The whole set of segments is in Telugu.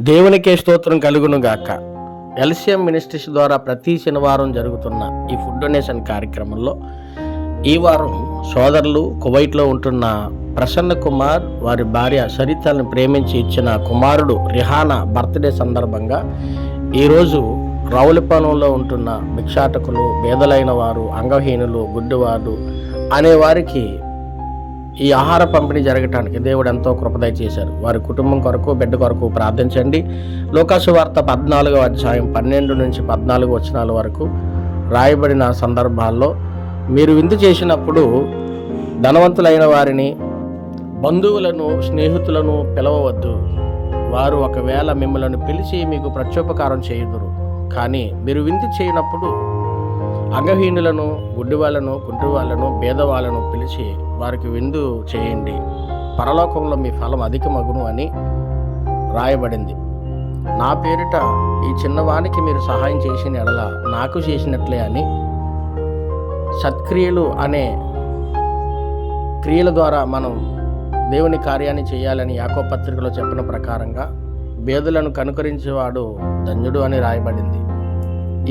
దేవునికే స్తోత్రం కలుగును గాక. ఎల్సిఎం మినిస్ట్రీస్ ద్వారా ప్రతి శనివారం జరుగుతున్న ఈ ఫుడ్ డొనేషన్ కార్యక్రమంలో ఈ వారం సోదరులు కువైట్లో ఉంటున్న ప్రసన్న కుమార్ వారి భార్య సరితలను ప్రేమించి ఇచ్చిన కుమారుడు రిహానా బర్త్డే సందర్భంగా ఈరోజు రావులపాలెంలో ఉంటున్న భిక్షాటకులు, పేదలైన వారు, అంగహీనులు, గుడ్డివారు అనే వారికి ఈ ఆహార పంపిణీ జరగటానికి దేవుడు ఎంతో కృపదయ చేశారు. వారి కుటుంబం కొరకు, బిడ్డ కొరకు ప్రార్థించండి. లోకాసు వార్త 14వ అధ్యాయం 12 నుంచి 14 వచనాల వరకు రాయబడిన సందర్భాల్లో మీరు విందు చేసినప్పుడు ధనవంతులైన వారిని, బంధువులను, స్నేహితులను పిలవవద్దు. వారు ఒకవేళ మిమ్మల్ని పిలిచి మీకు ప్రత్యుపకారం చేయుదురు. కానీ మీరు విందు చేయనప్పుడు అంగహీనులను, గుడ్డివాళ్ళను, కుంటివాళ్ళను, పేదవాళ్ళను పిలిచి వారికి విందు చేయండి. పరలోకంలో మీ ఫలం అధికమగును అని రాయబడింది. నా పేరిట ఈ చిన్నవానికి మీరు సహాయం చేసిన ఎడల నాకు చేసినట్లే అని సత్క్రియలు అనే క్రియల ద్వారా మనం దేవుని కార్యాన్ని చేయాలని యాకోబు పత్రికలో చెప్పిన ప్రకారంగా పేదలను కనుకరించేవాడు ధన్యుడు అని రాయబడింది.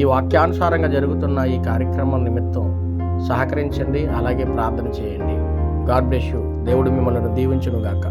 ఈ వాక్యానుసారంగా జరుగుతున్న ఈ కార్యక్రమం నిమిత్తం సహకరించండి, అలాగే ప్రార్థన చేయండి. God bless you. దేవుడు మిమ్మల్ని దీవించును గాక.